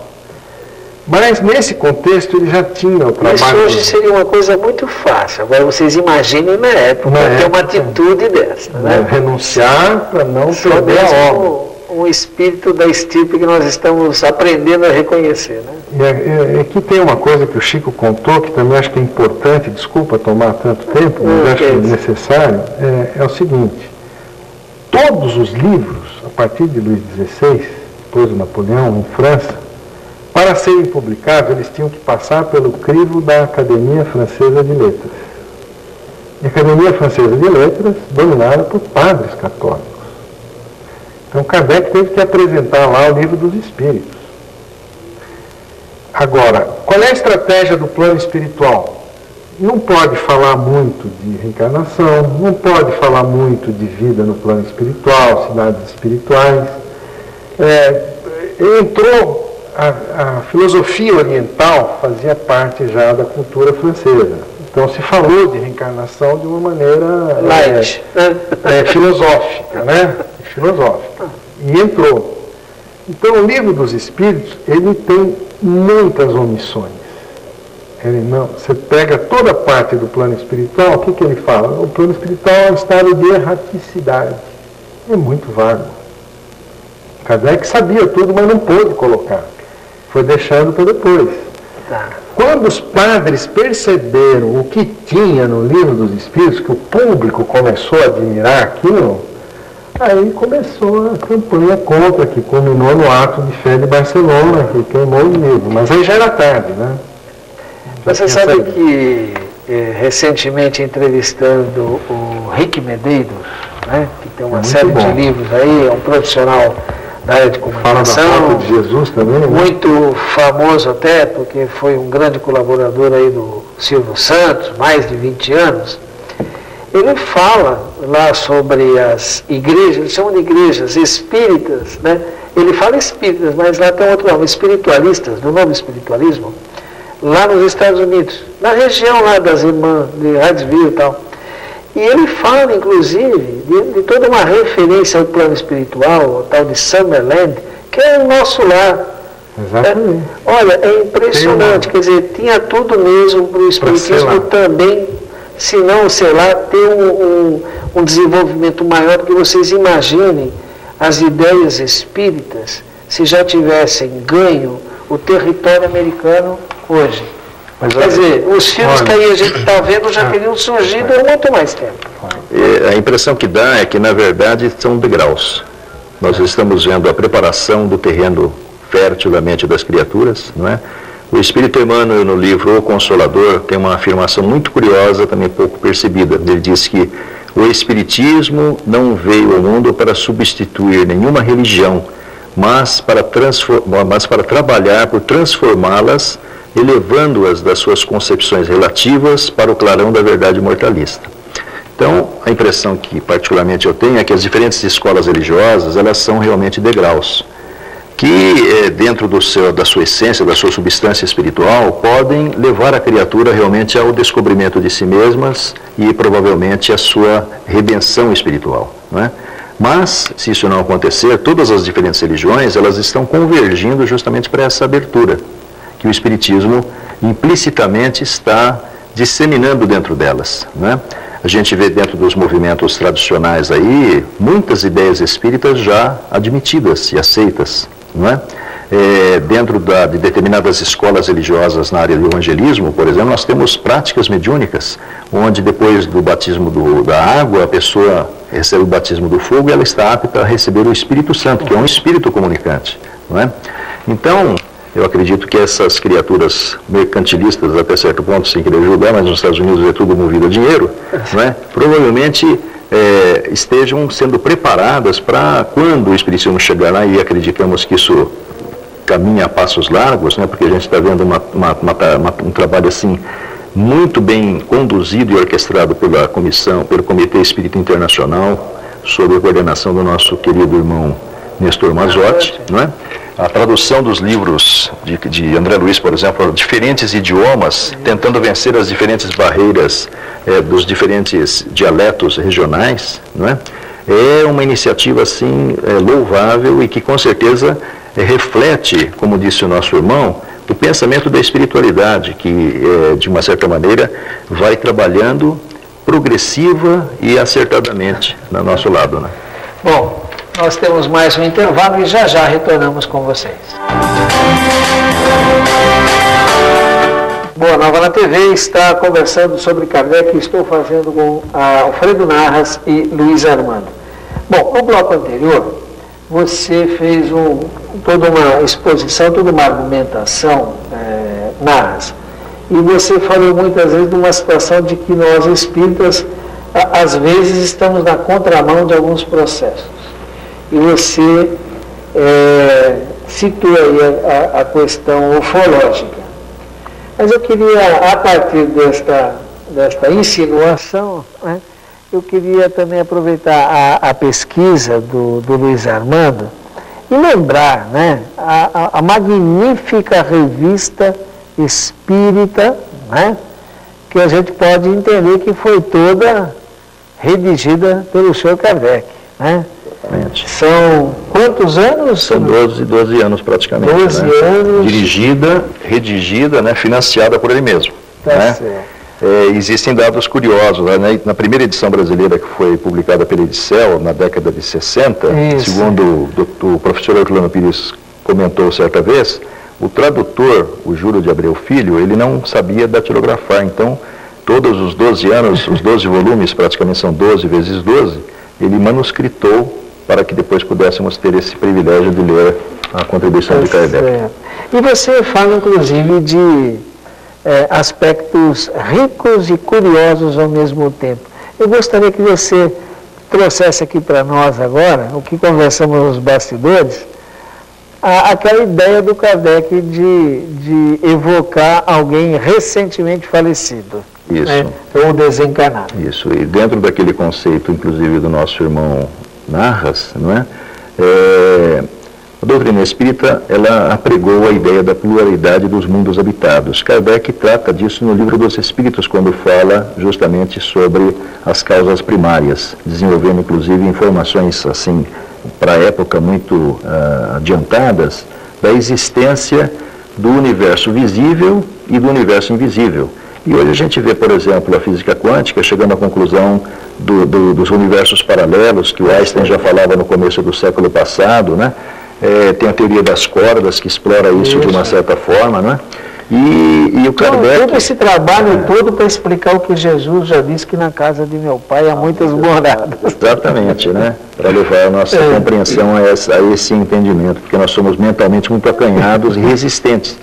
Mas nesse contexto ele já tinha o trabalho. Isso hoje seria uma coisa muito fácil. Agora vocês imaginem na época ter uma atitude dessa. Né? Renunciar para não perder a obra. Um espírito da estirpe que nós estamos aprendendo a reconhecer. Né? E aqui tem uma coisa que o Chico contou, que também acho que é importante, desculpa tomar tanto tempo, mas acho que é necessário, é o seguinte: todos os livros, a partir de Luís XVI, depois do Napoleão, em França, para serem publicados, eles tinham que passar pelo crivo da Academia Francesa de Letras. E a Academia Francesa de Letras, dominada por padres católicos. Então Kardec teve que apresentar lá o Livro dos Espíritos. Agora, qual é a estratégia do plano espiritual? Não pode falar muito de reencarnação, não pode falar muito de vida no plano espiritual, cidades espirituais. Entrou a filosofia oriental, fazia parte já da cultura francesa. Então se falou de reencarnação de uma maneira filosófica, né? Filosófica. E entrou. Então o Livro dos Espíritos, ele tem muitas omissões. Você pega toda a parte do plano espiritual, o que ele fala? O plano espiritual é um estado de erraticidade. É muito vago. Kardec sabia tudo, mas não pôde colocar. Foi deixando para depois. Quando os padres perceberam o que tinha no Livro dos Espíritos, que o público começou a admirar aquilo, Aí começou a campanha contra, que culminou no ato de fé de Barcelona, que queimou o livro. Mas aí já era tarde, né? Você sabe que recentemente entrevistando o Rick Medeiros, né, que tem uma série de livros aí, é um profissional da área de comunicação. Fala da volta de Jesus também, né? Muito famoso até, porque foi um grande colaborador aí do Silvio Santos, mais de 20 anos. Ele fala lá sobre as igrejas, eles chamam de igrejas espíritas, né? Ele fala espíritas, mas lá tem outro nome, espiritualistas, do novo espiritualismo, lá nos Estados Unidos, na região lá das irmãs de Hydesville e tal. E ele fala, inclusive, de toda uma referência ao plano espiritual, o tal de Summerland, que é o nosso lar. Exatamente. Olha, é impressionante, quer dizer, tinha tudo mesmo para o espiritismo também, se não, sei lá, ter um desenvolvimento maior, porque vocês imaginem as ideias espíritas se já tivessem ganho o território americano hoje. Mas, quer dizer, os filmes que aí a gente está vendo já teriam surgido há muito mais tempo. A impressão que dá é que, na verdade, são degraus. Nós estamos vendo a preparação do terreno fértil da mente das criaturas, não é? O Espírito Emmanuel, no livro O Consolador, tem uma afirmação muito curiosa, também pouco percebida. Ele diz que o Espiritismo não veio ao mundo para substituir nenhuma religião, mas para trabalhar por transformá-las, elevando-as das suas concepções relativas para o clarão da verdade mortalista. Então, a impressão que particularmente eu tenho é que as diferentes escolas religiosas, elas são realmente degraus, que dentro da sua essência, da sua substância espiritual, podem levar a criatura realmente ao descobrimento de si mesmas e provavelmente à sua redenção espiritual, não é? Mas, se isso não acontecer, todas as diferentes religiões, elas estão convergindo justamente para essa abertura que o Espiritismo implicitamente está disseminando dentro delas, né? A gente vê dentro dos movimentos tradicionais aí muitas ideias espíritas já admitidas e aceitas, não é? Dentro de determinadas escolas religiosas na área do evangelismo, por exemplo, nós temos práticas mediúnicas, onde depois do batismo da água, a pessoa recebe o batismo do fogo e ela está apta a receber o Espírito Santo, que é um espírito comunicante, não é? Então, eu acredito que essas criaturas mercantilistas, até certo ponto, sem querer julgar, mas nos Estados Unidos é tudo movido a dinheiro, não é? Provavelmente estejam sendo preparadas para, quando o Espiritismo chegar lá, e acreditamos que isso caminha a passos largos, né? Porque a gente está vendo um trabalho assim muito bem conduzido e orquestrado pela comissão, pelo Comitê Espírita Internacional, sob a coordenação do nosso querido irmão Nestor Mazotti, não é? A tradução dos livros de André Luiz, por exemplo, diferentes idiomas, tentando vencer as diferentes barreiras dos diferentes dialetos regionais, não é? É uma iniciativa assim louvável e que com certeza reflete, como disse o nosso irmão, o pensamento da espiritualidade, que de uma certa maneira vai trabalhando progressiva e acertadamente no nosso lado, né? Bom, nós temos mais um intervalo e já retornamos com vocês. Boa Nova na TV está conversando sobre Kardec, que estou fazendo com Alfredo Narras e Luiz Armando. Bom, no bloco anterior, você fez toda uma exposição, toda uma argumentação, Narras, e você falou muitas vezes de uma situação de que nós espíritas, às vezes, estamos na contramão de alguns processos. E você citou aí a questão ufológica. Mas eu queria, a partir desta insinuação, né, eu queria também aproveitar a pesquisa do Luiz Armando e lembrar, né, a magnífica revista espírita, né, que a gente pode entender que foi toda redigida pelo senhor Kardec, né? São quantos anos? São 12 anos praticamente. 12 né? anos. Dirigida, redigida, né, financiada por ele mesmo. Tá né? certo. Existem dados curiosos. Né? Na primeira edição brasileira, que foi publicada pela Edicel, na década de 60, Isso. segundo o professor Herculano Pires comentou certa vez, o tradutor, o Júlio de Abreu Filho, ele não sabia datilografar. Então, todos os 12 anos, os 12 volumes, praticamente são 12 vezes 12, ele manuscritou para que depois pudéssemos ter esse privilégio de ler a contribuição de Kardec. E você fala, inclusive, de aspectos ricos e curiosos ao mesmo tempo. Eu gostaria que você trouxesse aqui para nós agora, o que conversamos nos bastidores, aquela ideia do Kardec de evocar alguém recentemente falecido. Isso. Né? Ou desencarnado. Isso, e dentro daquele conceito, inclusive, do nosso irmão Narras, não é? A doutrina espírita, ela apregou a ideia da pluralidade dos mundos habitados. Kardec trata disso no Livro dos Espíritos, quando fala justamente sobre as causas primárias, desenvolvendo, inclusive, informações, assim, para a época muito adiantadas, da existência do universo visível e do universo invisível. E hoje a gente vê, por exemplo, a física quântica chegando à conclusão dos universos paralelos, que o Einstein já falava no começo do século passado, né? Tem a teoria das cordas, que explora isso de uma certa forma, né? E o Kardec... Todo esse trabalho todo para explicar o que Jesus já disse, que na casa de meu pai há muitas moradas. Exatamente, né? Para levar a nossa compreensão a esse entendimento, porque nós somos mentalmente muito acanhados e resistentes.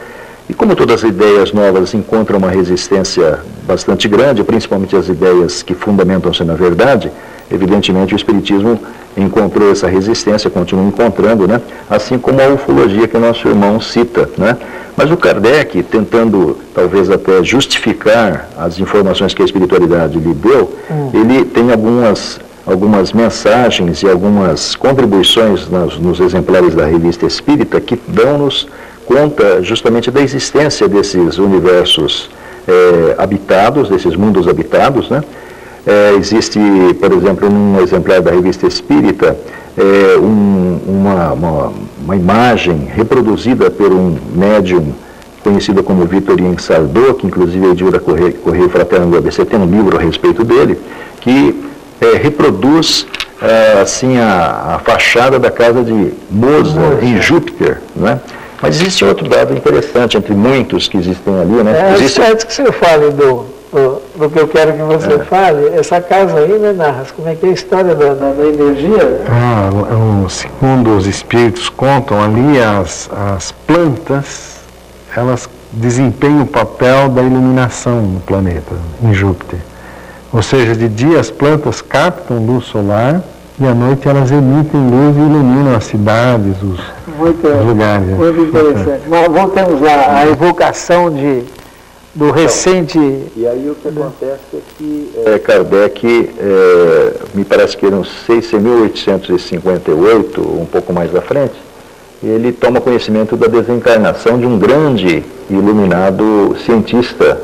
E como todas as ideias novas encontram uma resistência bastante grande, principalmente as ideias que fundamentam-se na verdade, evidentemente o Espiritismo encontrou essa resistência, continua encontrando, né? Assim como a ufologia que o nosso irmão cita, né? Mas o Kardec, tentando talvez até justificar as informações que a espiritualidade lhe deu, ele tem algumas mensagens e algumas contribuições nos exemplares da Revista Espírita que dão-nos conta justamente da existência desses universos habitados, desses mundos habitados, né? Existe, por exemplo, num exemplar da Revista Espírita, uma imagem reproduzida por um médium conhecido como Vitorien Sardô, que inclusive a editora Correio Fraterno do ABC tem um livro a respeito dele, que reproduz assim a fachada da casa de Mozart em Júpiter, não é? Mas existe outro dado interessante, entre muitos que existem ali, né? Antes que você fale do que eu quero que você fale, essa casa aí, né, Narras, como é que é a história da energia? Segundo os espíritos contam, ali as plantas, elas desempenham o papel da iluminação no planeta, em Júpiter. Ou seja, de dia as plantas captam luz solar, e à noite elas emitem luz e iluminam as cidades, os lugares. Muito interessante. Mas voltamos lá, a evocação do recente... E aí o que acontece é que Kardec, me parece que não sei se em 1858, um pouco mais à frente, ele toma conhecimento da desencarnação de um grande e iluminado cientista,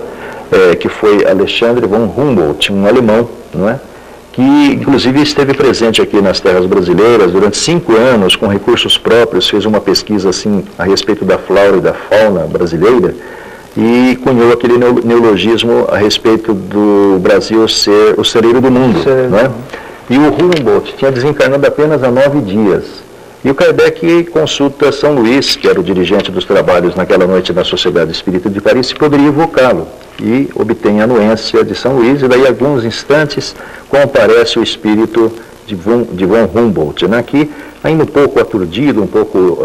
que foi Alexandre von Humboldt, um alemão, não é? Que inclusive esteve presente aqui nas terras brasileiras durante 5 anos, com recursos próprios, fez uma pesquisa assim a respeito da flora e da fauna brasileira e cunhou aquele neologismo a respeito do Brasil ser o celeiro do mundo, não é? E o Humboldt tinha desencarnado apenas há 9 dias. E o Kardec consulta São Luís, que era o dirigente dos trabalhos naquela noite na Sociedade Espírita de Paris, se poderia evocá-lo. E obtém a anuência de São Luís, e daí a alguns instantes comparece o espírito de von Humboldt, né, que ainda um pouco aturdido, um pouco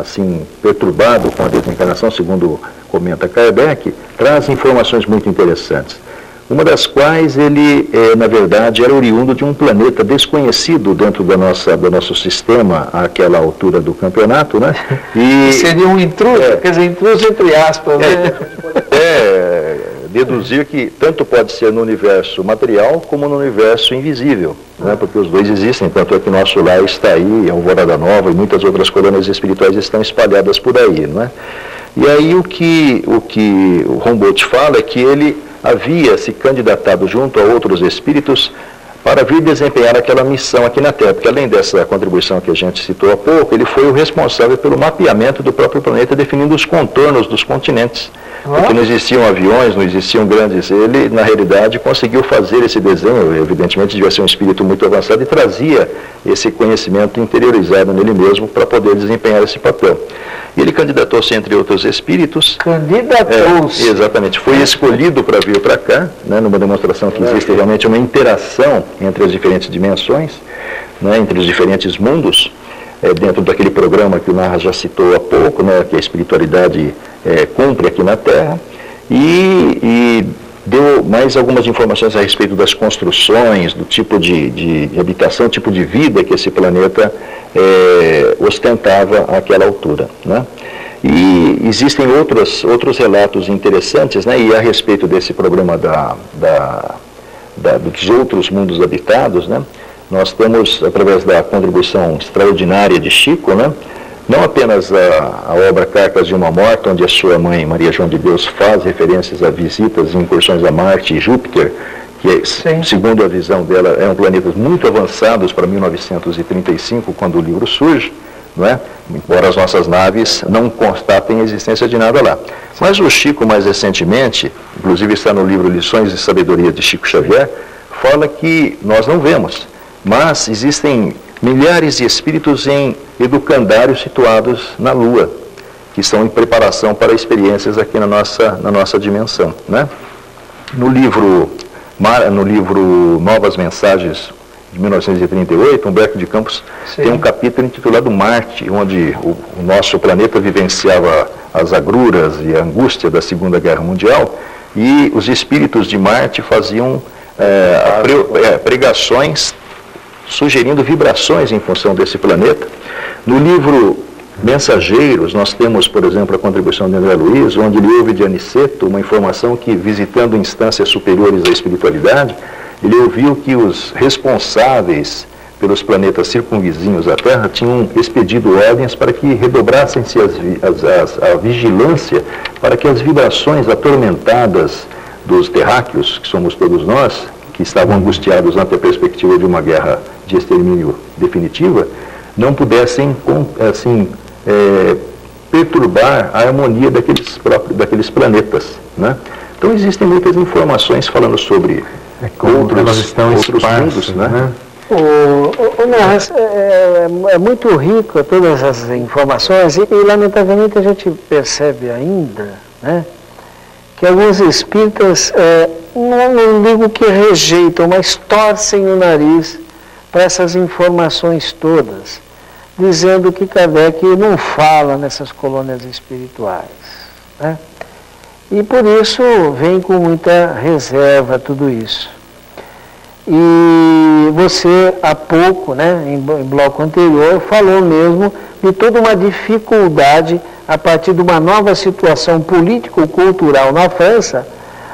assim perturbado com a desencarnação, segundo comenta Kardec, traz informações muito interessantes. Uma das quais ele, na verdade, era oriundo de um planeta desconhecido dentro do nosso sistema àquela altura do campeonato, né? E seria um intruso, quer dizer, intruso entre aspas, né? Deduzir que tanto pode ser no universo material como no universo invisível, né? Porque os dois existem, tanto é que nosso lar está aí, Alvorada Nova e muitas outras colônias espirituais estão espalhadas por aí, não é? E aí o que o Humboldt fala é que ele havia se candidatado junto a outros espíritos para vir desempenhar aquela missão aqui na Terra, porque além dessa contribuição que a gente citou há pouco, ele foi o responsável pelo mapeamento do próprio planeta, definindo os contornos dos continentes, porque não existiam aviões, não existiam grandes... Ele, na realidade, conseguiu fazer esse desenho, evidentemente devia ser um espírito muito avançado, e trazia esse conhecimento interiorizado nele mesmo para poder desempenhar esse papel. E ele candidatou-se entre outros espíritos. Candidatou-se. Exatamente. Foi escolhido para vir para cá, né, numa demonstração que existe realmente uma interação entre as diferentes dimensões. né, entre os diferentes mundos, dentro daquele programa que o Narra já citou há pouco, né, que a espiritualidade cumpre aqui na Terra, e deu mais algumas informações a respeito das construções, do tipo de habitação, tipo de vida que esse planeta ostentava àquela altura, né? E existem outros relatos interessantes, né? E a respeito desse problema dos outros mundos habitados, né? Nós temos, através da contribuição extraordinária de Chico, né? Não apenas a obra Cartas de uma Morta, onde a sua mãe, Maria João de Deus, faz referências a visitas e incursões a Marte e Júpiter, que, segundo a visão dela, eram planetas muito avançados para 1935, quando o livro surge, não é? Embora as nossas naves não constatem a existência de nada lá. Mas o Chico, mais recentemente, inclusive está no livro Lições de Sabedoria de Chico Xavier, fala que nós não vemos, mas existem milhares de espíritos em educandários situados na Lua, que estão em preparação para experiências aqui na nossa dimensão, né? No livro Novas Mensagens, de 1938, Humberto de Campos tem um capítulo intitulado Marte, onde o nosso planeta vivenciava as agruras e a angústia da Segunda Guerra Mundial, e os espíritos de Marte faziam pregações sugerindo vibrações em função desse planeta. No livro Mensageiros, nós temos, por exemplo, a contribuição de André Luiz, onde ele ouve de Aniceto uma informação que, visitando instâncias superiores da espiritualidade, ele ouviu que os responsáveis pelos planetas circunvizinhos à Terra tinham expedido ordens para que redobrassem-se a vigilância para que as vibrações atormentadas dos terráqueos, que somos todos nós, que estavam angustiados ante a perspectiva de uma guerra de extermínio definitiva, não pudessem, assim, perturbar a harmonia daqueles planetas, né? Então existem muitas informações falando sobre outros mundos, né? É muito rico todas as informações e lamentavelmente a gente percebe ainda, né, que alguns espíritas, não digo que rejeitam, mas torcem o nariz para essas informações todas, dizendo que Kardec não fala nessas colônias espirituais, né? E por isso vem com muita reserva tudo isso. E você, há pouco, né, em bloco anterior, falou mesmo de toda uma dificuldade a partir de uma nova situação político-cultural na França,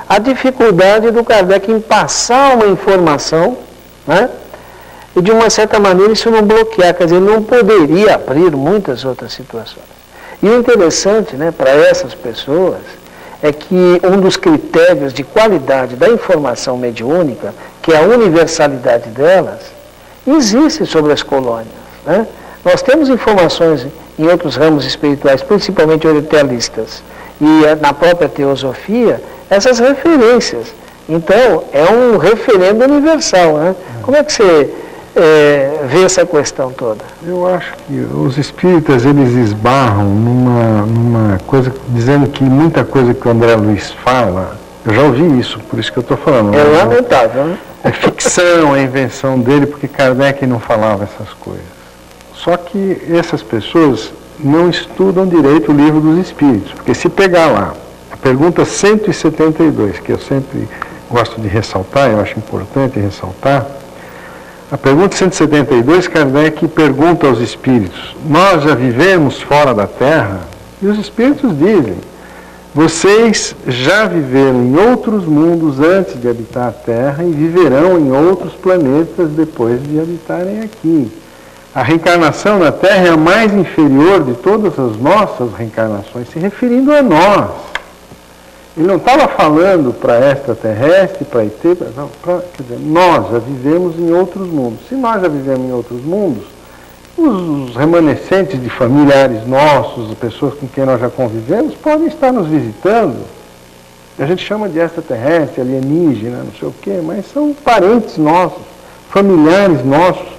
a dificuldade do Kardec em passar uma informação, né, e de uma certa maneira isso não bloquear, quer dizer, não poderia abrir muitas outras situações. E o interessante, né, para essas pessoas é que um dos critérios de qualidade da informação mediúnica, que é a universalidade delas, existe sobre as colônias, né? Nós temos informações em outros ramos espirituais, principalmente orientalistas, e na própria teosofia, essas referências. Então, é um referendo universal, né? Como é que você vê essa questão toda? Eu acho que os espíritas, eles esbarram numa coisa, dizendo que muita coisa que o André Luiz fala, eu já ouvi isso, por isso que eu estou falando. É lamentável, né? É ficção, é invenção dele, porque Kardec não falava essas coisas. Só que essas pessoas não estudam direito o livro dos Espíritos, porque se pegar lá, a pergunta 172, que eu sempre gosto de ressaltar, eu acho importante ressaltar, a pergunta 172, Kardec pergunta aos espíritos: nós já vivemos fora da Terra? E os espíritos dizem: vocês já viveram em outros mundos antes de habitar a Terra e viverão em outros planetas depois de habitarem aqui. A reencarnação na Terra é a mais inferior de todas as nossas reencarnações, se referindo a nós. Ele não estava falando para extraterrestre, para ET, não, quer dizer, nós já vivemos em outros mundos. Se nós já vivemos em outros mundos, os remanescentes de familiares nossos, pessoas com quem nós já convivemos, podem estar nos visitando. A gente chama de extraterrestre, alienígena, não sei o quê, mas são parentes nossos, familiares nossos,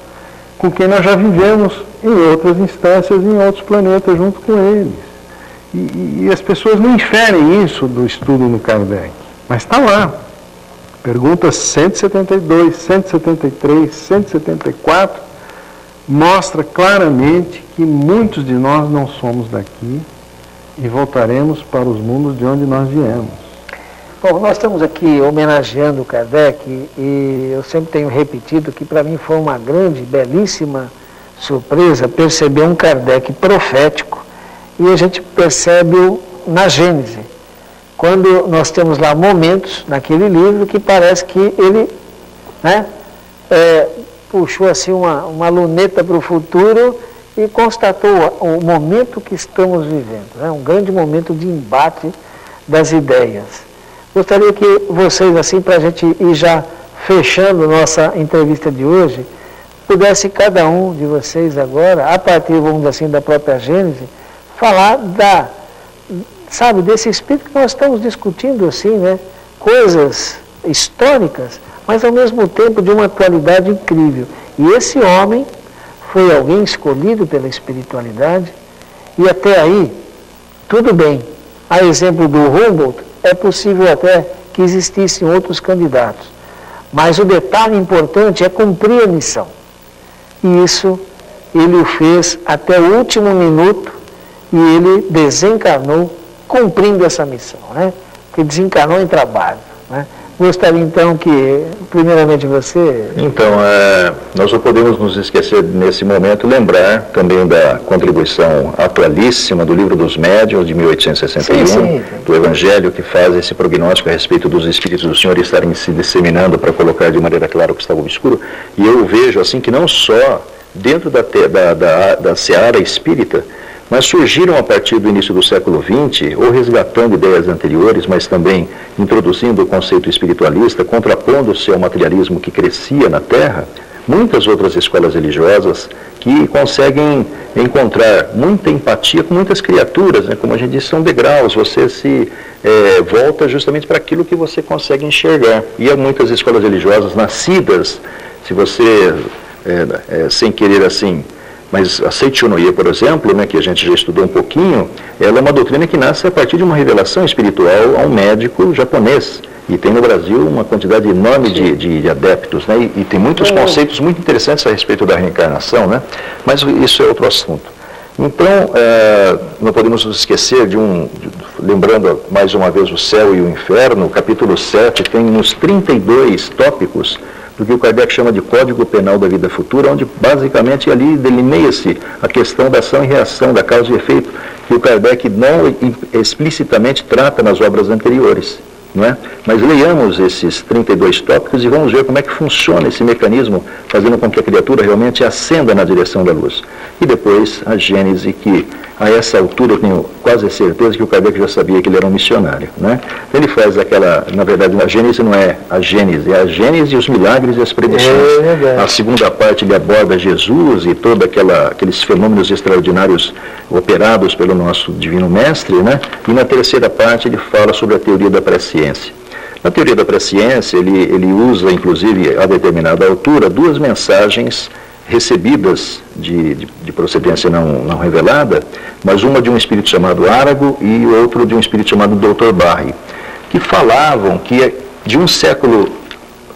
com quem nós já vivemos em outras instâncias, em outros planetas junto com eles. E as pessoas não inferem isso do estudo no Kardec, mas está lá. Perguntas 172, 173, 174, mostra claramente que muitos de nós não somos daqui e voltaremos para os mundos de onde nós viemos. Bom, nós estamos aqui homenageando o Kardec e eu sempre tenho repetido que para mim foi uma grande, belíssima surpresa perceber um Kardec profético, e a gente percebe-o na Gênese, quando nós temos lá momentos naquele livro que parece que ele, né, puxou assim uma luneta para o futuro e constatou o momento que estamos vivendo, né, um grande momento de embate das ideias. Gostaria que vocês, assim, para a gente ir já fechando nossa entrevista de hoje, pudesse cada um de vocês agora, a partir, vamos dizer assim, da própria Gênese, falar desse espírito que nós estamos discutindo, assim, né? Coisas históricas, mas ao mesmo tempo de uma atualidade incrível. E esse homem foi alguém escolhido pela espiritualidade, e até aí, tudo bem. A exemplo do Humboldt, é possível até que existissem outros candidatos. Mas o detalhe importante é cumprir a missão. E isso ele o fez até o último minuto, e ele desencarnou cumprindo essa missão, né? Que desencarnou em trabalho, né? Gostaria então que, primeiramente você... Então, nós não podemos nos esquecer nesse momento, lembrar também da contribuição atualíssima do Livro dos Médiuns, de 1861, sim. Do Evangelho, que faz esse prognóstico a respeito dos Espíritos do Senhor estarem se disseminando para colocar de maneira clara o que estava obscuro. E eu vejo assim que não só dentro da seara espírita, mas surgiram a partir do início do século XX, ou resgatando ideias anteriores, mas também introduzindo o conceito espiritualista, contrapondo-se ao materialismo que crescia na Terra, muitas outras escolas religiosas que conseguem encontrar muita empatia com muitas criaturas, né? Como a gente disse, são degraus, você se volta justamente para aquilo que você consegue enxergar. E há muitas escolas religiosas nascidas, se você, sem querer assim... Mas a Seichonoye, por exemplo, né, que a gente já estudou um pouquinho, ela é uma doutrina que nasce a partir de uma revelação espiritual a um médico japonês. E tem no Brasil uma quantidade enorme de adeptos, né, e tem muitos conceitos muito interessantes a respeito da reencarnação, né, mas isso é outro assunto. Então, não podemos nos esquecer lembrando mais uma vez o céu e o inferno, o capítulo 7 tem uns 32 tópicos, do que o Kardec chama de Código Penal da Vida Futura, onde basicamente ali delineia-se a questão da ação e reação, da causa e efeito, que o Kardec não explicitamente trata nas obras anteriores. Não é? Mas leiamos esses 32 tópicos e vamos ver como é que funciona esse mecanismo, fazendo com que a criatura realmente ascenda na direção da luz. E depois a Gênese, que a essa altura eu tenho quase certeza que o Kardec já sabia que ele era um missionário. Né? Ele faz aquela, na verdade a Gênese não é a Gênese, é a Gênese, os milagres e as predições. A segunda parte ele aborda Jesus e todos aqueles fenômenos extraordinários operados pelo nosso Divino Mestre, né? E na terceira parte ele fala sobre a teoria da presciência. Na teoria da presciência, ele usa, inclusive, a determinada altura, duas mensagens recebidas de procedência não revelada, mas uma de um espírito chamado Árago e outro de um espírito chamado Dr. Barry, que falavam que de um século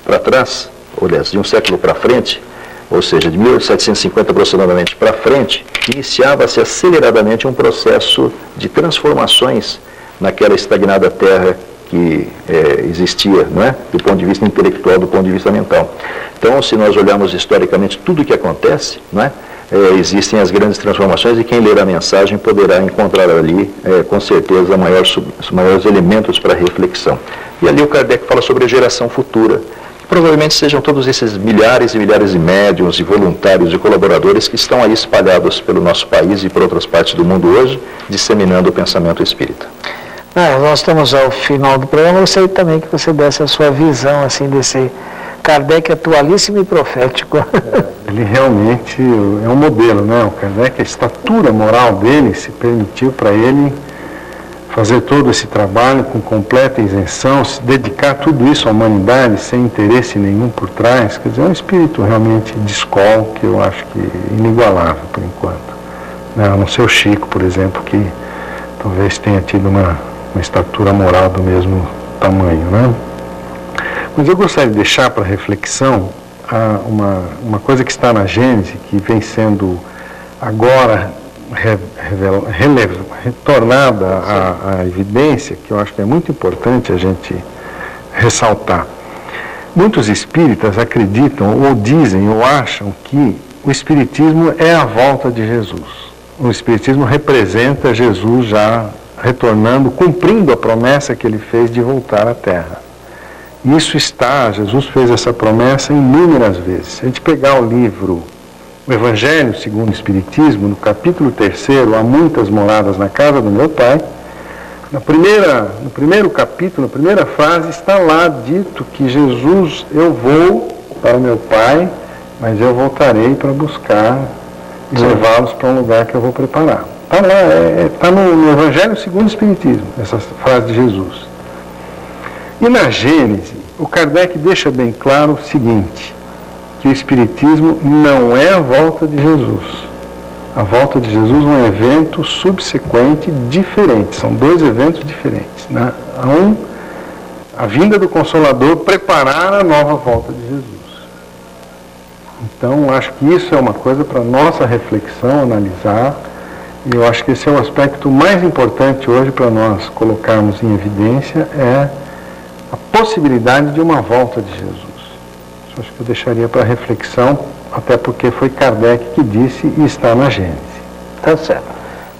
para trás, ou de um século para frente, ou seja, de 1750 aproximadamente para frente, iniciava-se aceleradamente um processo de transformações naquela estagnada terra que existia, não é? Do ponto de vista intelectual, do ponto de vista mental. Então, se nós olharmos historicamente tudo o que acontece, não é? Existem as grandes transformações e quem ler a mensagem poderá encontrar ali, com certeza, os maiores elementos para reflexão. E ali o Kardec fala sobre a geração futura. Provavelmente sejam todos esses milhares e milhares de médiuns e voluntários e colaboradores que estão aí espalhados pelo nosso país e por outras partes do mundo hoje, disseminando o pensamento espírita. Nós estamos ao final do programa. Eu gostaria também que você desse a sua visão assim, desse Kardec atualíssimo e profético. Ele realmente é um modelo, né? O Kardec, a estatura moral dele se permitiu para ele fazer todo esse trabalho com completa isenção, se dedicar tudo isso à humanidade sem interesse nenhum por trás. Quer dizer, é um espírito realmente de escola que eu acho que é inigualável por enquanto. A não ser o Chico, por exemplo, que talvez tenha tido uma estatura moral do mesmo tamanho, né? Mas eu gostaria de deixar para reflexão uma coisa que está na Gênese, que vem sendo agora retornada à evidência, que eu acho que é muito importante a gente ressaltar. Muitos espíritas acreditam, ou dizem, ou acham que o Espiritismo é a volta de Jesus. O Espiritismo representa Jesus já retornando, cumprindo a promessa que ele fez de voltar à Terra. Isso Jesus fez essa promessa inúmeras vezes. Se a gente pegar o livro O Evangelho segundo o Espiritismo, no capítulo 3º, Há muitas moradas na casa do meu Pai, no primeiro capítulo, na primeira frase, está lá dito que Jesus, eu vou para o meu Pai, mas eu voltarei para buscar e levá-los para um lugar que eu vou preparar. Está lá, está no Evangelho segundo o Espiritismo, essa frase de Jesus. E na Gênese, o Kardec deixa bem claro o seguinte, que o Espiritismo não é a volta de Jesus. A volta de Jesus é um evento subsequente diferente, são dois eventos diferentes. Né? A vinda do Consolador preparar a nova volta de Jesus. Então, acho que isso é uma coisa para nossa reflexão, analisar, e eu acho que esse é o aspecto mais importante hoje para nós colocarmos em evidência, é a possibilidade de uma volta de Jesus. Isso acho que eu deixaria para reflexão, até porque foi Kardec que disse e está na Gênese. Tá certo.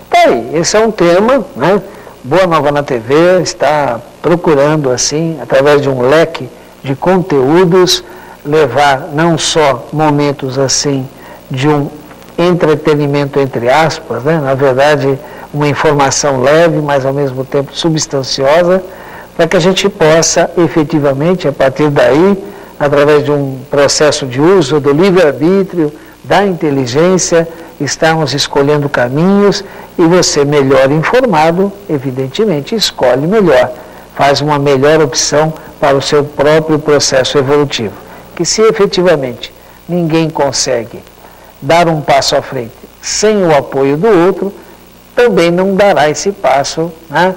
Tá aí, esse é um tema, né? Boa Nova na TV está procurando, assim, através de um leque de conteúdos, levar não só momentos, assim, de um entretenimento, entre aspas, né? Na verdade, uma informação leve, mas ao mesmo tempo substanciosa, para que a gente possa efetivamente, a partir daí, através de um processo de uso do livre-arbítrio, da inteligência, estarmos escolhendo caminhos e você, melhor informado, evidentemente, escolhe melhor, faz uma melhor opção para o seu próprio processo evolutivo. Que se efetivamente ninguém consegue dar um passo à frente sem o apoio do outro, também não dará esse passo, né?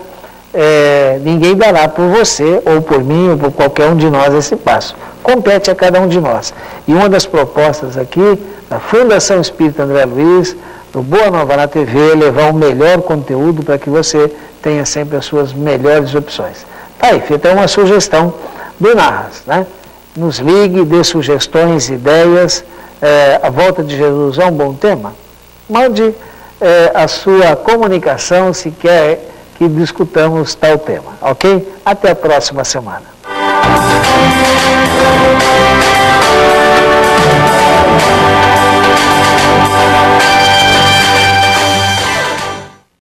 Ninguém dará por você, ou por mim, ou por qualquer um de nós esse passo. Compete a cada um de nós. E uma das propostas aqui, da Fundação Espírita André Luiz, do Boa Nova na TV, é levar o melhor conteúdo para que você tenha sempre as suas melhores opções. Tá aí, feita uma sugestão do Narras, né? Nos ligue, dê sugestões, ideias. A volta de Jesus é um bom tema? Mande a sua comunicação se quer que discutamos tal tema, ok? Até a próxima semana.